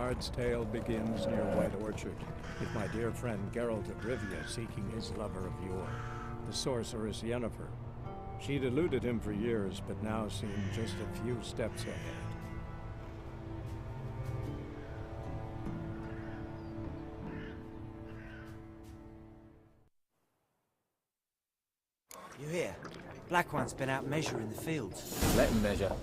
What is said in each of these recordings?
bard's tale begins near White Orchard, with my dear friend Geralt of Rivia seeking his lover of yore, the sorceress Yennefer. She'd eluded him for years, but now seemed just a few steps ahead. You hear? Black One's been out measuring the fields. Let him measure.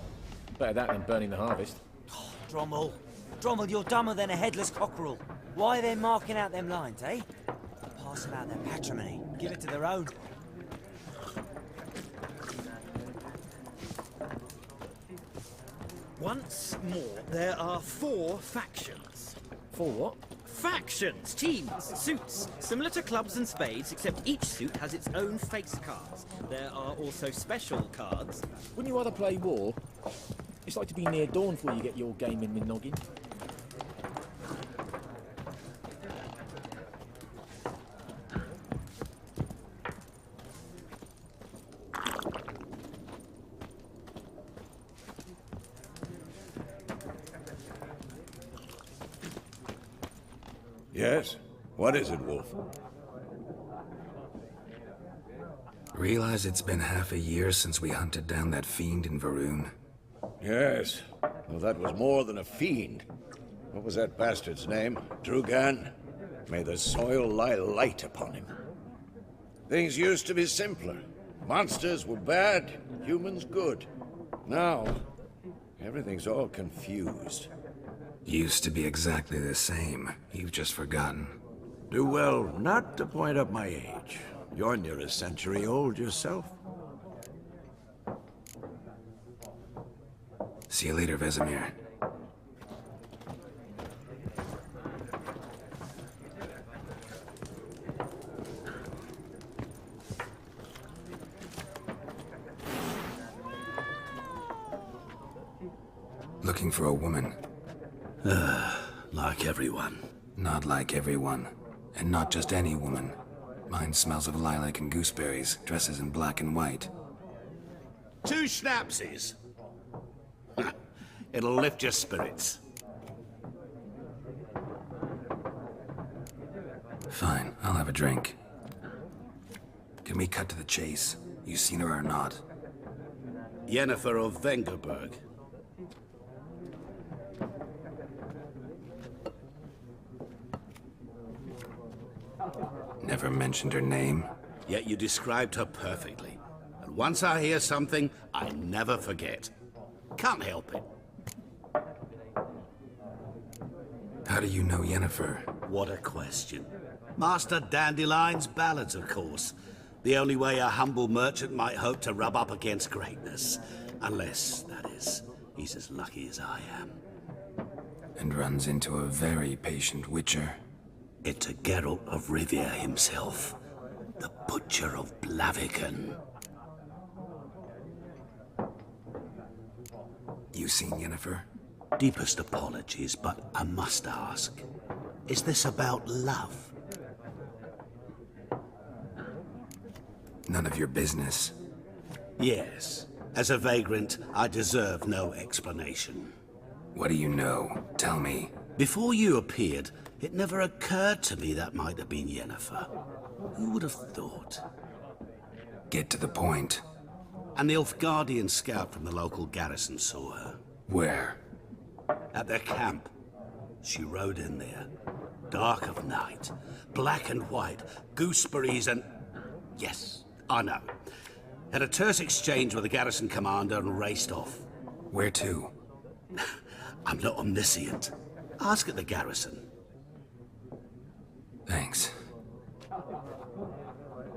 Better that than burning the harvest. Oh, Drommel. Drommel, you're dumber than a headless cockerel. Why are they marking out them lines, eh? Parcel out their patrimony. Give it to their own. Once more, there are 4 factions. 4 what? Factions, teams, suits, similar to clubs and spades, except each suit has its own face cards. There are also special cards. Wouldn't you rather play war? It's like to be near dawn before you get your game in the noggin. Yes? What is it, Wolf? Realize it's been half a year since we hunted down that fiend in Varun? Yes. Well, that was more than a fiend. What was that bastard's name? Drugan? May the soil lie light upon him. Things used to be simpler. Monsters were bad, humans good. Now, everything's all confused. Used to be exactly the same. You've just forgotten. Do well not to point up my age. You're near a century old yourself. See you later, Vesemir. Looking for a woman. Like everyone. Not like everyone. And not just any woman. Mine smells of lilac and gooseberries, dresses in black and white. 2 schnapsies. It'll lift your spirits. Fine, I'll have a drink. Can we cut to the chase? You seen her or not? Yennefer of Vengerberg. Never mentioned her name? Yet you described her perfectly. And once I hear something, I never forget. Can't help it. How do you know Yennefer? What a question. Master Dandelion's ballads, of course. The only way a humble merchant might hope to rub up against greatness. Unless, that is, he's as lucky as I am. And runs into a very patient witcher. It's a Geralt of Rivia himself. The Butcher of Blaviken. You seen Yennefer? Deepest apologies, but I must ask. Is this about love? None of your business. Yes. As a vagrant, I deserve no explanation. What do you know? Tell me. Before you appeared, it never occurred to me that might have been Yennefer. Who would have thought? Get to the point. An Nilfgaardian scout from the local garrison saw her. Where? At their camp. She rode in there. Dark of night. Black and white. Gooseberries and... Yes, I know. Had a terse exchange with the garrison commander and raced off. Where to? I'm not omniscient. Ask at the garrison. Thanks.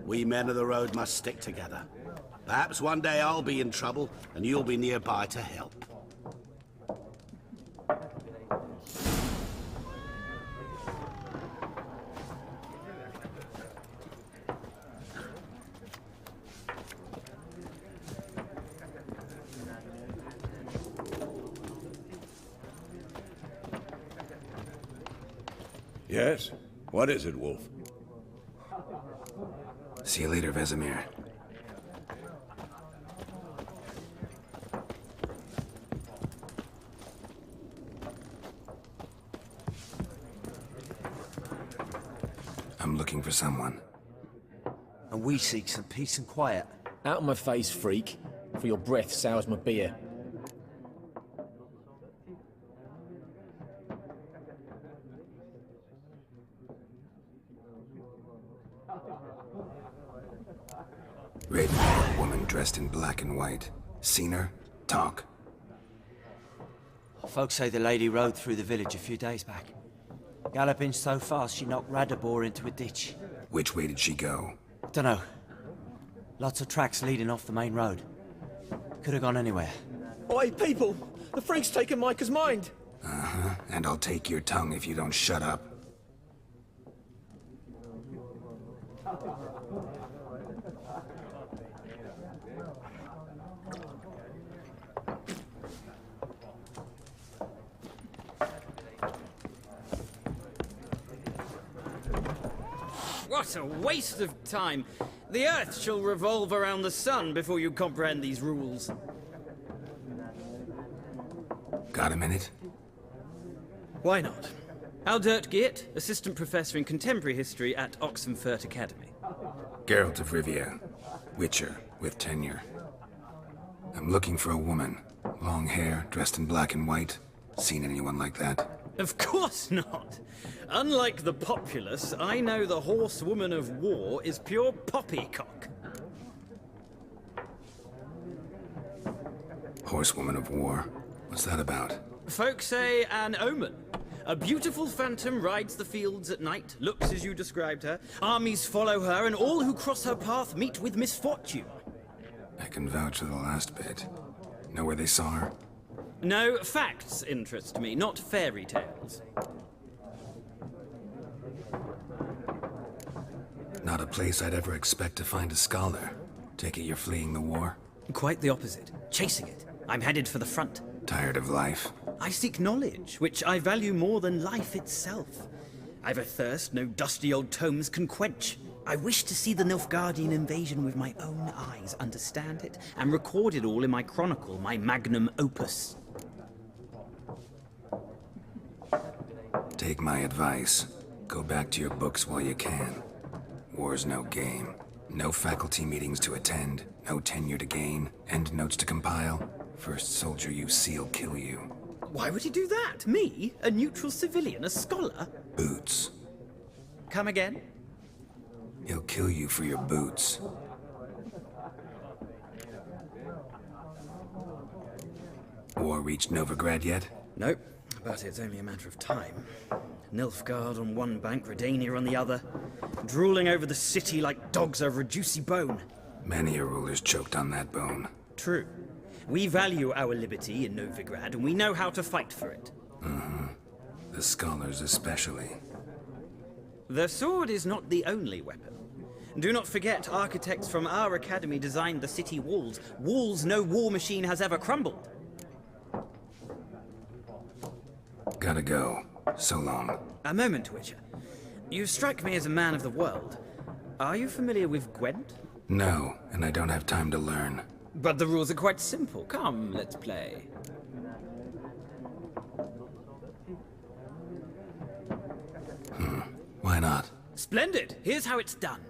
We men of the road must stick together. Perhaps one day I'll be in trouble and you'll be nearby to help. Yes? What is it, Wolf? See you later, Vesemir. I'm looking for someone. And we seek some peace and quiet. Out of my face, freak. For your breath sours my beer. Red-haired woman dressed in black and white. Seen her? Talk. Folks say the lady rode through the village a few days back. Galloping so fast she knocked Radabor into a ditch. Which way did she go? Dunno. Lots of tracks leading off the main road. Could have gone anywhere. Oi, people! The freak's taken Micah's mind! Uh-huh. And I'll take your tongue if you don't shut up. What a waste of time. The Earth shall revolve around the sun before you comprehend these rules. Got a minute? Why not? Aldert Geert, Assistant Professor in Contemporary History at Oxenfurt Academy. Geralt of Rivia. Witcher, with tenure. I'm looking for a woman. Long hair, dressed in black and white. Seen anyone like that? Of course not. Unlike the populace, I know the horsewoman of war is pure poppycock. Horsewoman of war? What's that about? Folks say an omen. A beautiful phantom rides the fields at night, looks as you described her. Armies follow her, and all who cross her path meet with misfortune. I can vouch for the last bit. Know where they saw her? No, facts interest me, not fairy tales. Not a place I'd ever expect to find a scholar. Take it you're fleeing the war? Quite the opposite. Chasing it. I'm headed for the front. Tired of life? I seek knowledge, which I value more than life itself. I've a thirst no dusty old tomes can quench. I wish to see the Nilfgaardian invasion with my own eyes, understand it, and record it all in my chronicle, my magnum opus. Take my advice. Go back to your books while you can. War's no game. No faculty meetings to attend, no tenure to gain, end notes to compile. First soldier you see'll kill you. Why would he do that? Me? A neutral civilian? A scholar? Boots. Come again? He'll kill you for your boots. War reached Novigrad yet? Nope, but it's only a matter of time. Nilfgaard on one bank, Redania on the other, drooling over the city like dogs over a juicy bone. Many a ruler's choked on that bone. True. We value our liberty in Novigrad, and we know how to fight for it. Mm-hmm. The scholars especially. The sword is not the only weapon. Do not forget, architects from our academy designed the city walls. Walls no war machine has ever crumbled. Gotta go. So long. A moment, Witcher. You strike me as a man of the world. Are you familiar with Gwent? No, and I don't have time to learn. But the rules are quite simple. Come, let's play. Why not? Splendid! Here's how it's done.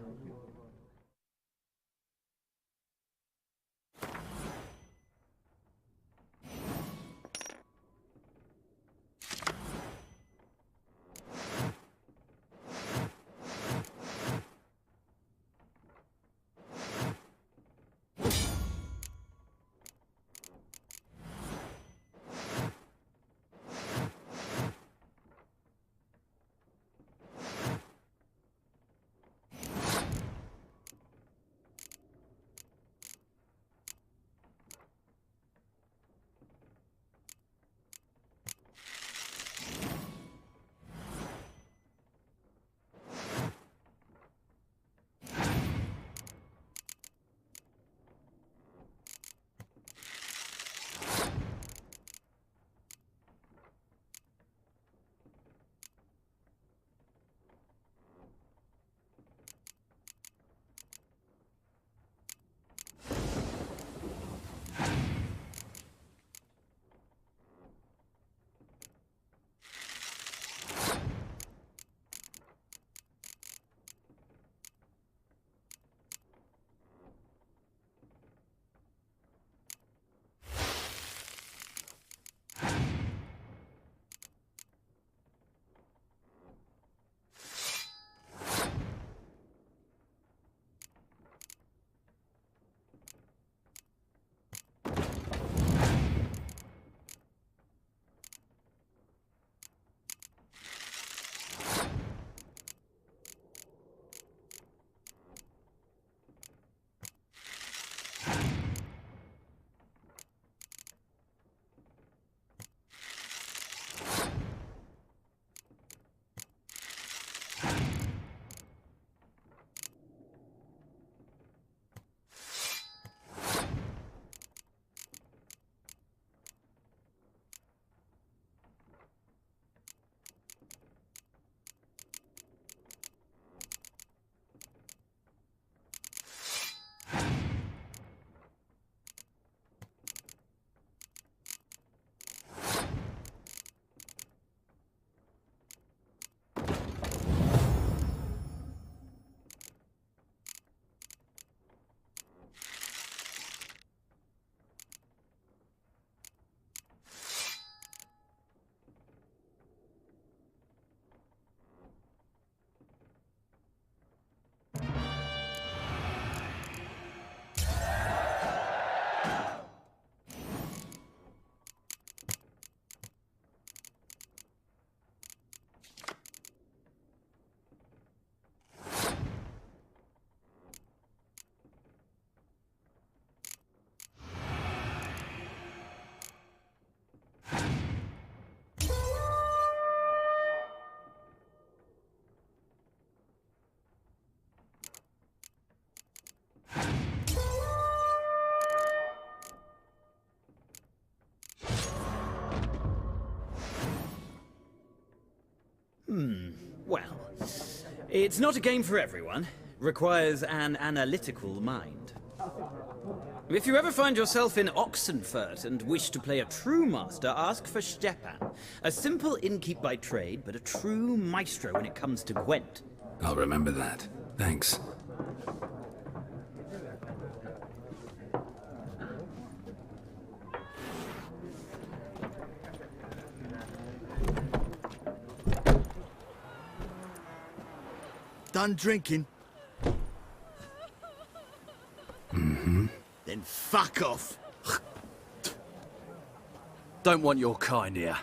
Well, it's not a game for everyone. Requires an analytical mind. If you ever find yourself in Oxenfurt and wish to play a true master, ask for Stepan. A simple innkeep by trade, but a true maestro when it comes to Gwent. I'll remember that. Thanks. Done drinking? Mm-hmm. Then fuck off. Don't want your kind here.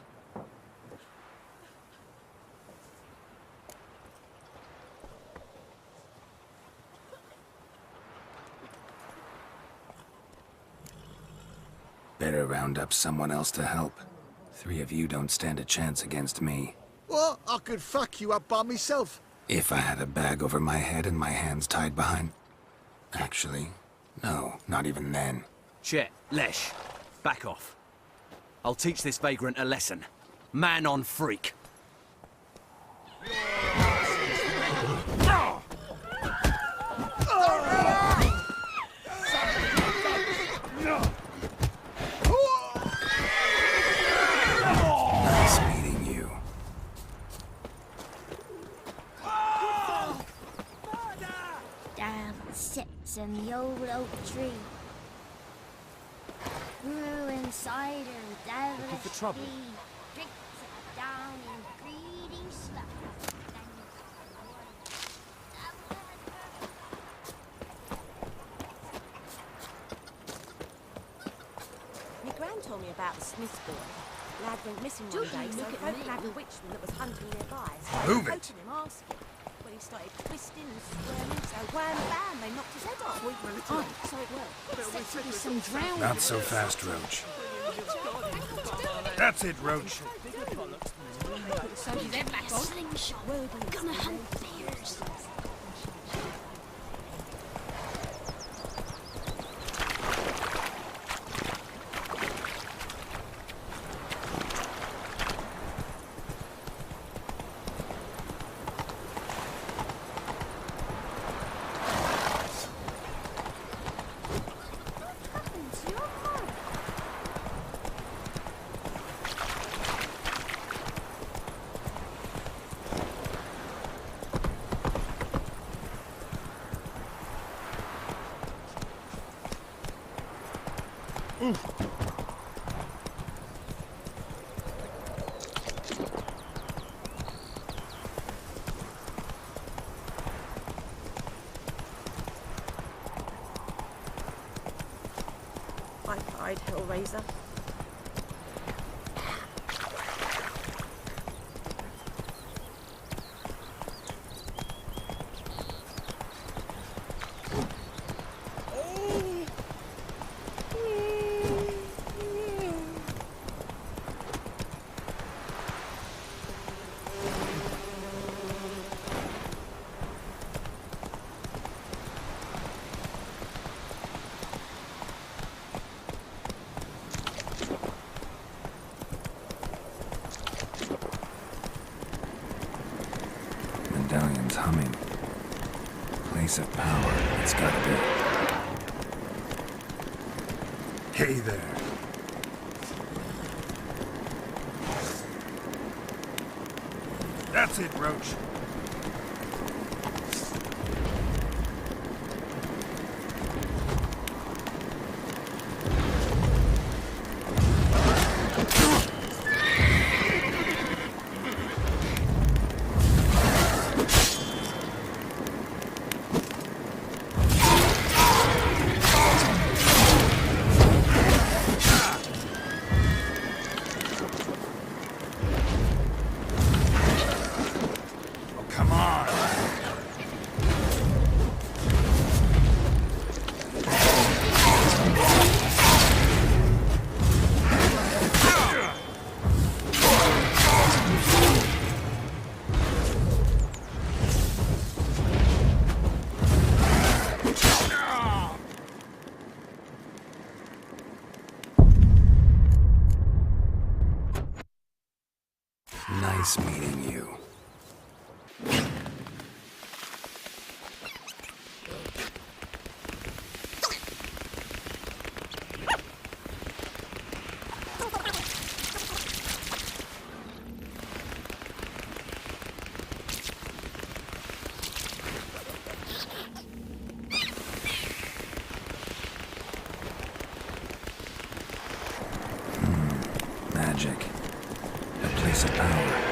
Better round up someone else to help. 3 of you don't stand a chance against me. What? I could fuck you up by myself. If I had a bag over my head and my hands tied behind... Actually, no, not even then. Chet, Lesh, back off. I'll teach this vagrant a lesson. Man on freak. Nice meeting you. Dad sits in the old oak tree. Grew inside her devilish for trouble. bee. Drinks it down in greedy stuff. My gran told me about the Smith's boy. Lad went missing one day, so folk had a witchman that was hunting nearby. So I Move approached him asking. Well, he started twisting and squirming, so wham bam, they knocked his head off. Oh, so it worked. Said to be some drowning. Not so fast, Roach. That's it, Roach. So he's a slingshot. Gonna hunt bears. I cried, Hellraiser. Medallion's humming. Place of power, it's gotta be. Hey there. That's it, Roach. Nice meeting you. magic. A place of power.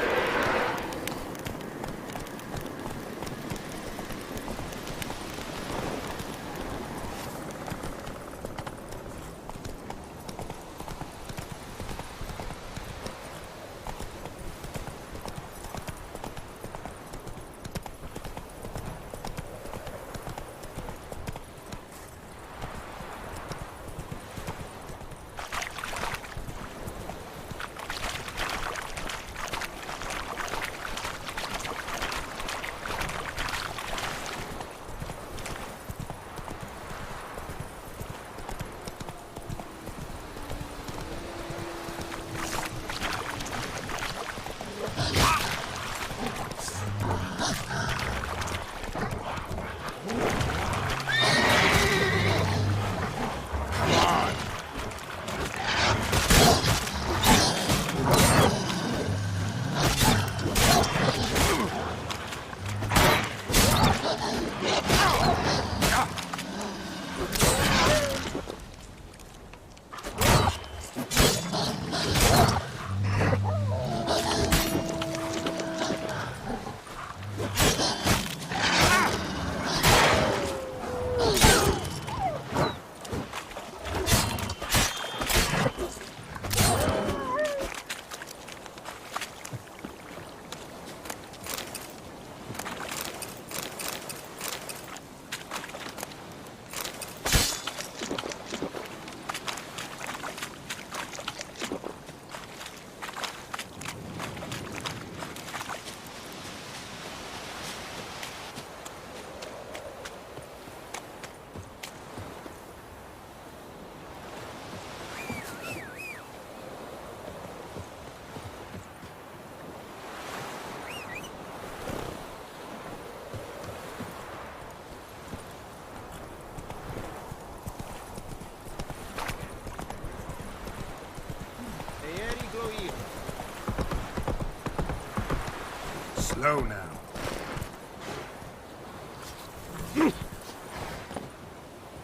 Slow now.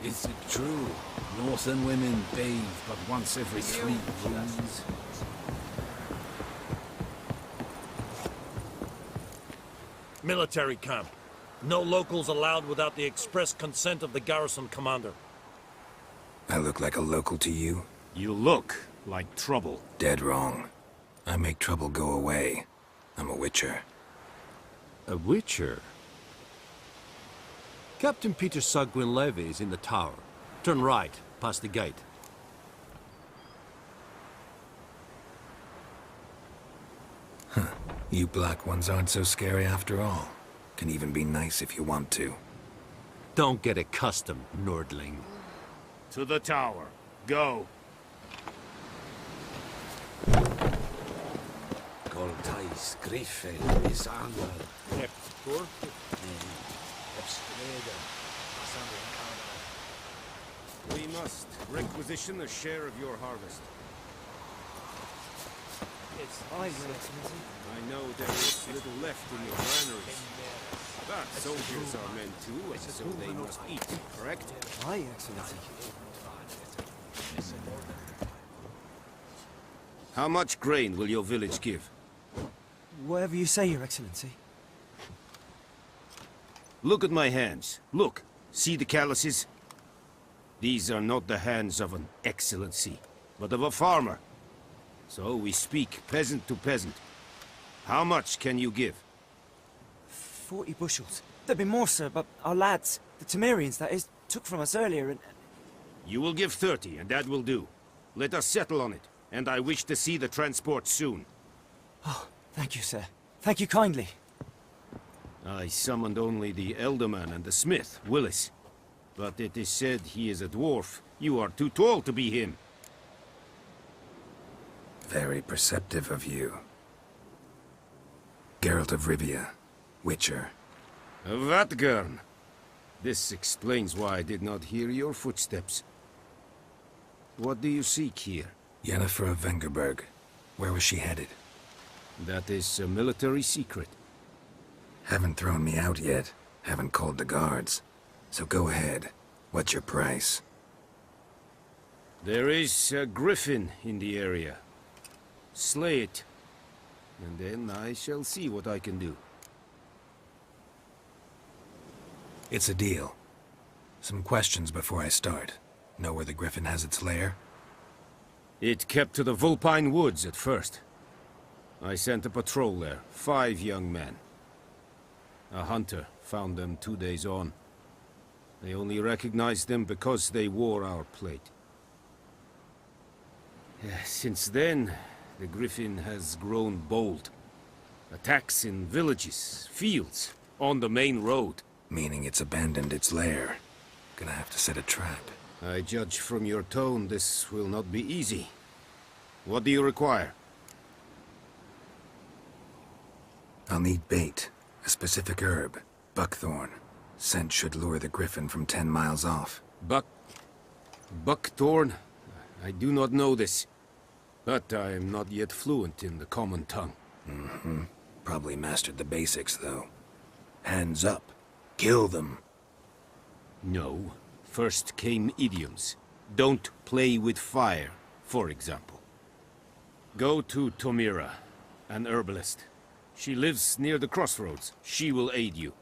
Is it true? Northern women bathe but once every 3 moons? Military camp. No locals allowed without the express consent of the garrison commander. I look like a local to you? You look like trouble. Dead wrong. I make trouble go away. I'm a witcher. A witcher? Captain Peter Sagwin Levy is in the tower. Turn right, past the gate. Huh. You black ones aren't so scary after all. Can even be nice if you want to. Don't get accustomed, Nordling. To the tower. Go. Goltais Griffel is annual. We must requisition a share of your harvest. It's I, Your Excellency. I know there is little left in your granaries. But soldiers are men too, and so they must eat, correct? Aye, Excellency. How much grain will your village give? Whatever you say, Your Excellency. Look at my hands. Look. See the calluses? These are not the hands of an excellency, but of a farmer. So we speak peasant to peasant. How much can you give? 40 bushels. There'd be more, sir, but our lads, the Temerians, that is, took from us earlier and... You will give 30, and that will do. Let us settle on it, and I wish to see the transport soon. Oh, thank you, sir. Thank you kindly. I summoned only the Elderman and the smith, Willis. But it is said he is a dwarf. You are too tall to be him. Very perceptive of you. Geralt of Rivia, Witcher. Vatgern. This explains why I did not hear your footsteps. What do you seek here? Yennefer of Vengerberg. Where was she headed? That is a military secret. Haven't thrown me out yet. Haven't called the guards. So go ahead. What's your price? There is a griffin in the area. slay it. And then I shall see what I can do. It's a deal. Some questions before I start. Know where the Griffin has its lair? It kept to the Vulpine Woods at first. I sent a patrol there, 5 young men. A hunter found them 2 days on. They only recognized them because they wore our plate. Since then, the Griffin has grown bold. Attacks in villages, fields, on the main road. Meaning it's abandoned its lair. Gonna have to set a trap. I judge from your tone this will not be easy. What do you require? I'll need bait. A specific herb. Buckthorn. Scent should lure the Griffin from 10 miles off. Buckthorn? I do not know this. But I am not yet fluent in the common tongue. Mm-hmm. Probably mastered the basics, though. Hands up. Kill them. No. First came idioms. Don't play with fire, for example. Go to Tomira, an herbalist. She lives near the crossroads. She will aid you.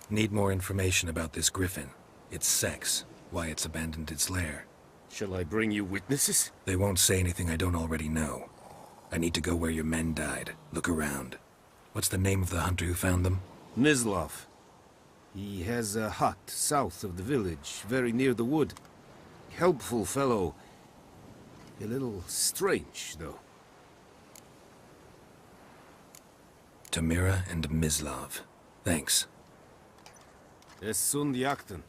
Need more information about this Griffin. Its sex. Why it's abandoned its lair. Shall I bring you witnesses? They won't say anything I don't already know. I need to go where your men died. Look around. What's the name of the hunter who found them? Mislav. He has a hut south of the village, very near the wood. Helpful fellow. A little strange, though. Tamira and Mislav. Thanks. Es sunt jakten.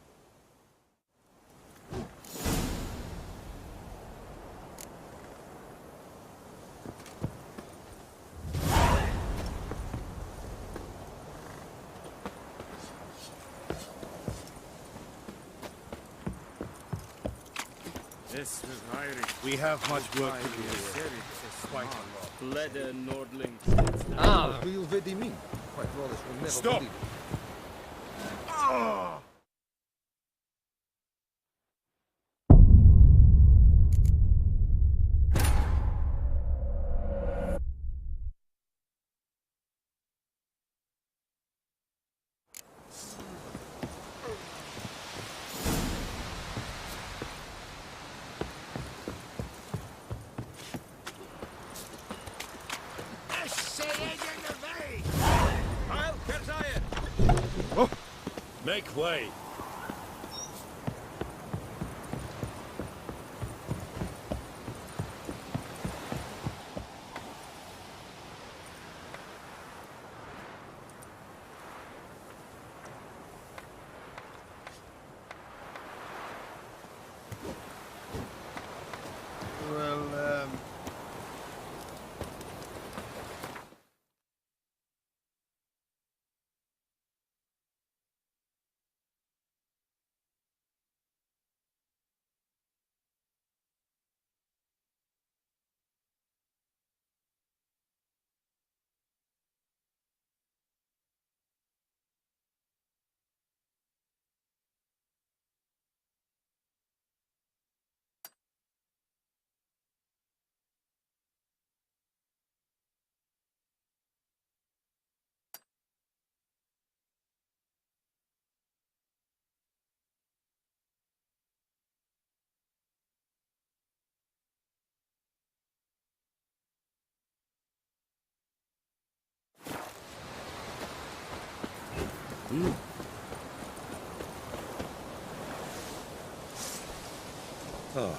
We have much work to do. Leder Nordling. Who you really mean? Quite flawless will never Stop! believe it. Make way. Oh.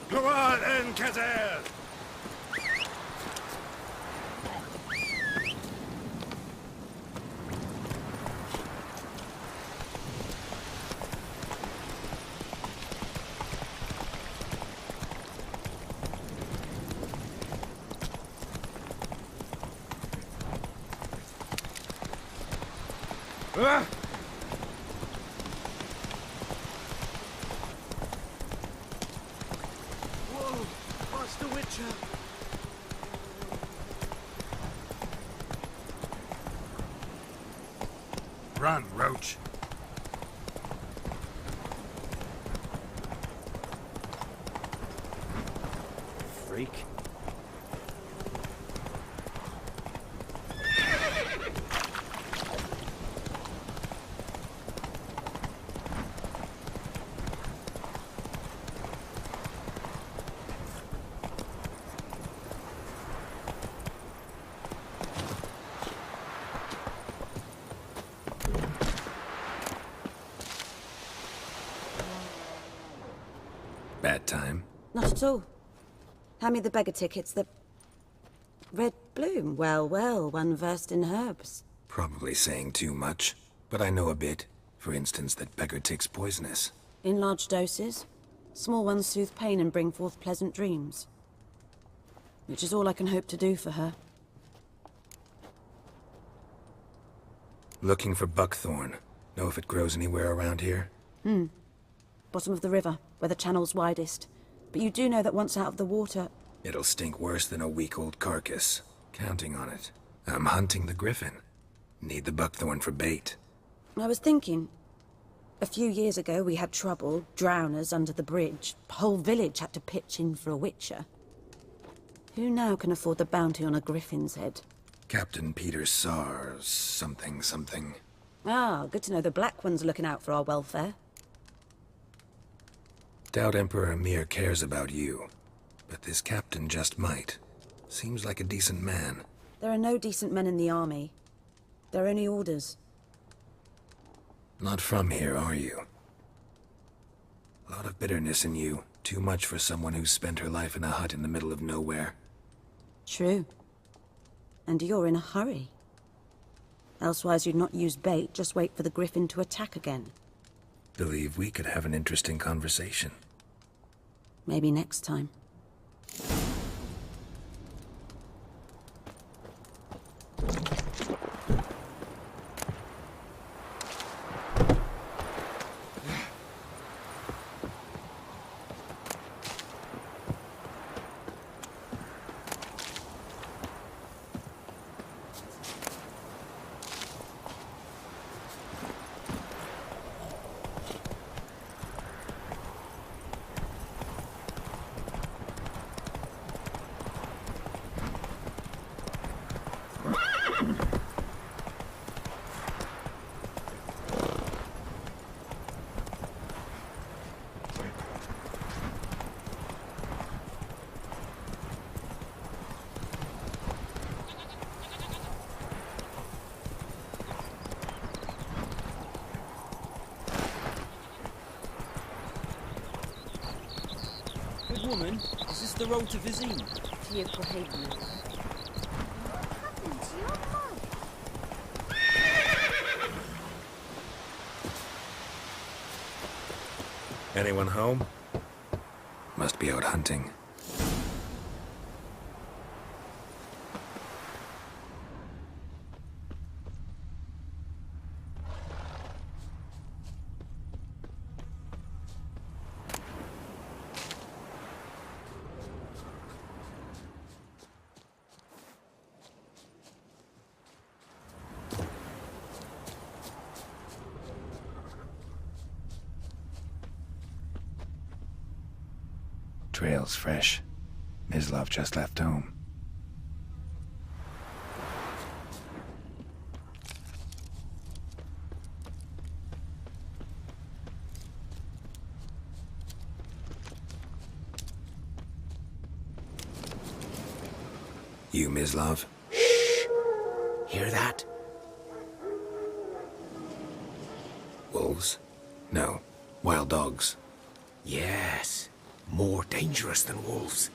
Go on, Encazel! Run, Roach. Freak. Bad time? Not at all. Hand me the beggar tickets, the... Red bloom. Well, well, one versed in herbs. Probably saying too much, but I know a bit. For instance, that beggar tick's poisonous. In large doses. Small ones soothe pain and bring forth pleasant dreams. Which is all I can hope to do for her. Looking for buckthorn. Know if it grows anywhere around here? Bottom of the river, where the channel's widest. But you do know that once out of the water... It'll stink worse than a week-old carcass. Counting on it. I'm hunting the griffin. Need the buckthorn for bait. I was thinking... A few years ago we had trouble, drowners under the bridge. Whole village had to pitch in for a witcher. Who now can afford the bounty on a griffin's head? Captain Peter Sars... something. Ah, good to know the Black One's looking out for our welfare. Doubt Emperor Emir cares about you. But this captain just might. Seems like a decent man. There are no decent men in the army. They're only orders. Not from here, are you? A lot of bitterness in you. Too much for someone who's spent her life in a hut in the middle of nowhere. True. And you're in a hurry. Elsewise you'd not use bait, just wait for the griffin to attack again. Believe we could have an interesting conversation. Maybe next time. Good woman, is this the road to Vizine? Anyone home? Must be out hunting. Trail's fresh. Mislov just left home. You, Mislov? Hear that? Wolves? No. Wild dogs. Yes. More dangerous than wolves.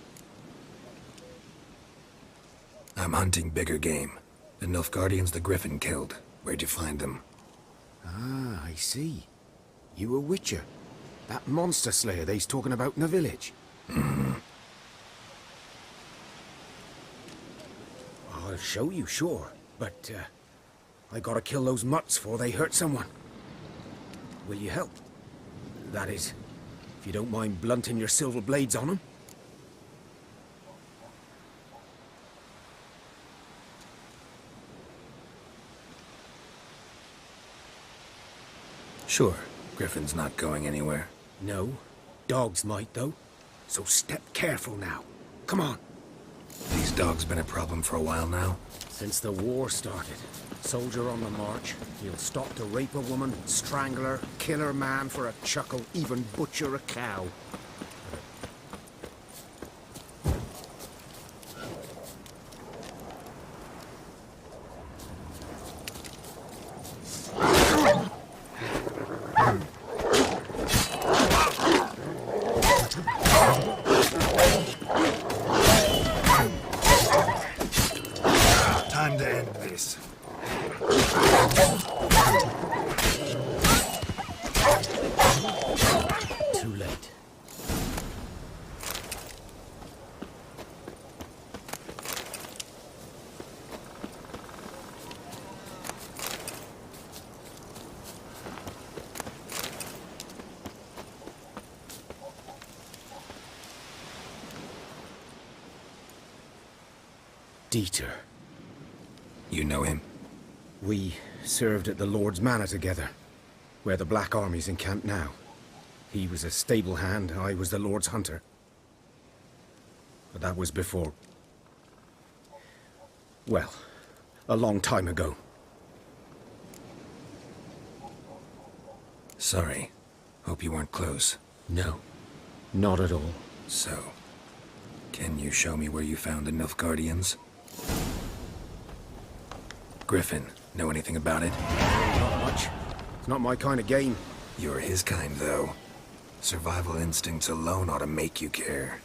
I'm hunting bigger game. The Nilfgaardians the Griffin killed. Where'd you find them? Ah, I see. You a witcher. That monster slayer they's talking about in the village. I'll show you, sure. But, I gotta kill those mutts before they hurt someone. Will you help? That is, if you don't mind blunting your silver blades on them. Sure. Griffin's not going anywhere. No. Dogs might, though. So step careful now. Come on. These dogs been a problem for a while now? Since the war started. Soldier on the march. He'll stop to rape a woman, strangle her, kill her man for a chuckle, even butcher a cow. Time to end this. Too late. Dieter. You know him? We served at the Lord's Manor together, where the Black Army's encamped now. He was a stable hand, I was the Lord's hunter. But that was before... well, a long time ago. Sorry. Hope you weren't close. No, not at all. So, can you show me where you found the Nilfgaardians? Griffin, know anything about it? Not much. It's not my kind of game. You're his kind, though. Survival instincts alone ought to make you care.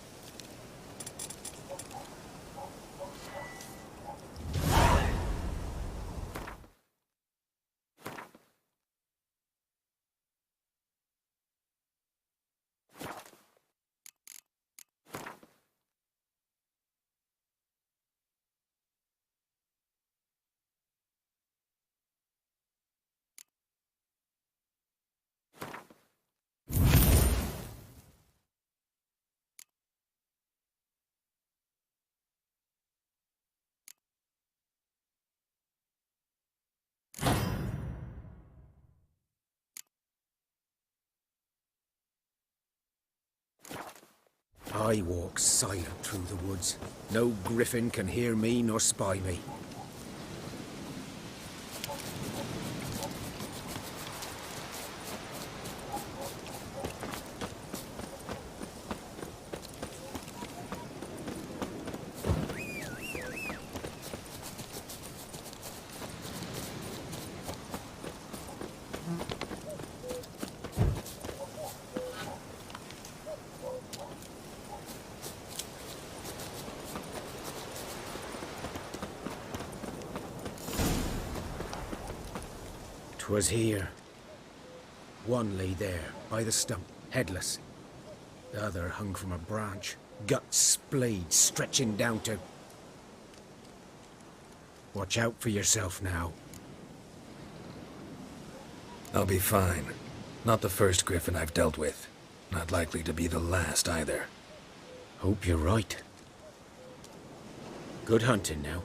I walk silent through the woods. No griffin can hear me nor spy me. 'Twas here. One lay there, by the stump, headless. The other hung from a branch, guts splayed, stretching down to... Watch out for yourself now. I'll be fine. Not the first griffin I've dealt with. Not likely to be the last either. Hope you're right. Good hunting now.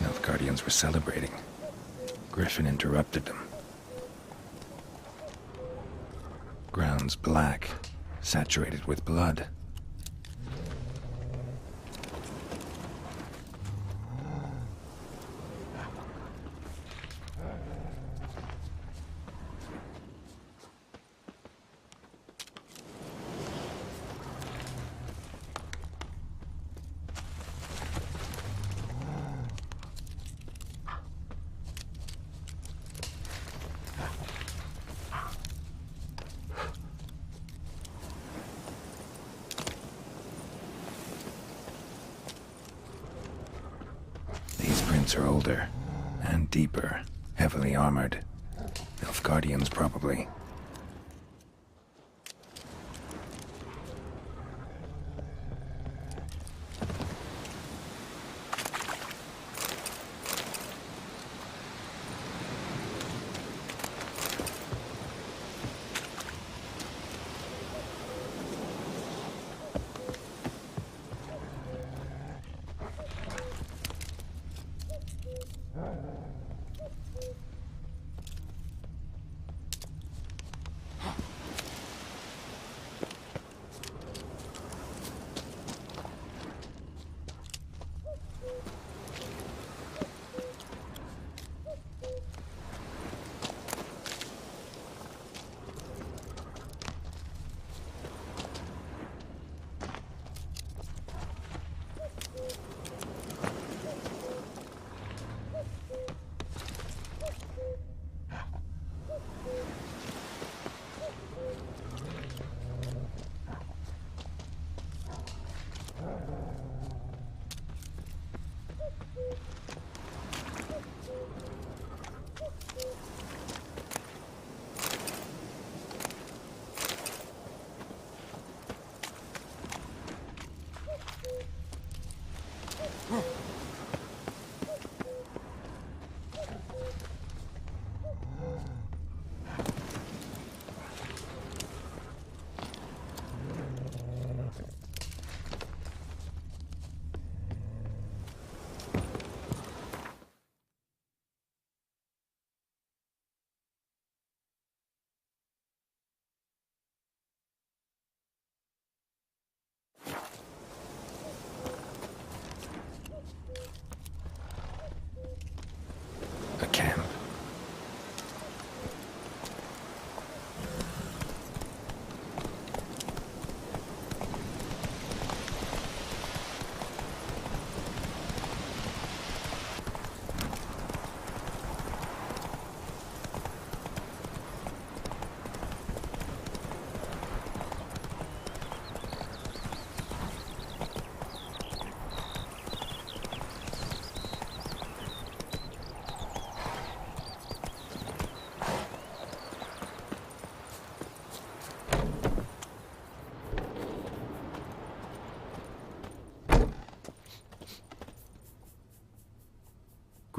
Nilfgaardians were celebrating. Griffin interrupted them. Ground's black, saturated with blood. Are older and deeper, heavily armored. Nilfgaardians, probably.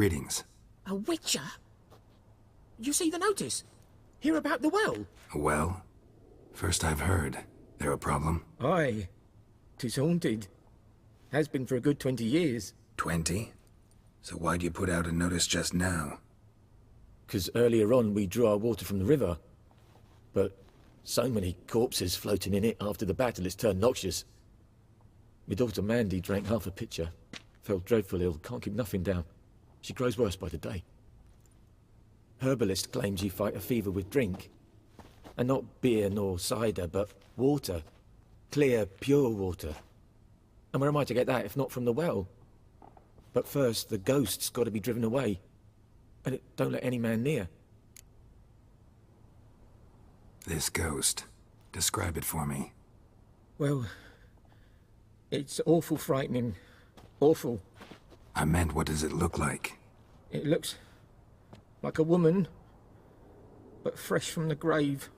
Greetings. A witcher? You see the notice? Hear about the well? A well? First I've heard. There a problem? Aye. 'Tis haunted. Has been for a good 20 years. 20? So why'd you put out a notice just now? 'Cause earlier on we drew our water from the river. But so many corpses floating in it after the battle it's turned noxious. My daughter Mandy drank half a pitcher. Fell dreadful ill, can't keep nothing down. She grows worse by the day. Herbalist claims you fight a fever with drink. And not beer nor cider, but water. Clear, pure water. And where am I to get that if not from the well? But first, the ghost's got to be driven away. And it don't let any man near. This ghost. Describe it for me. Well, it's awful frightening. Awful. I meant, what does it look like? It looks like a woman, but fresh from the grave.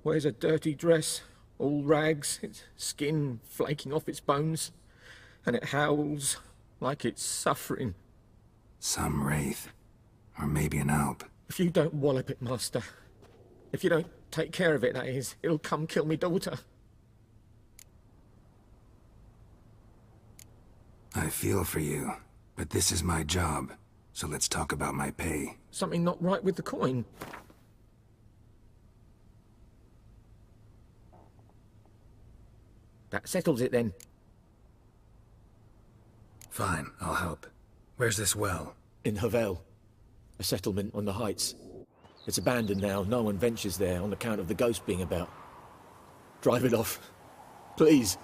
Wears a dirty dress, all rags, its skin flaking off its bones, and it howls like it's suffering. Some wraith. Or maybe an alp. If you don't wallop it, Master, if you don't take care of it, that is, it'll come kill me daughter. I feel for you, but this is my job, so let's talk about my pay. Something not right with the coin. That settles it then. Fine, I'll help. Where's this well? In Havel. A settlement on the heights. It's abandoned now, no one ventures there on account of the ghost being about. Drive it off. Please.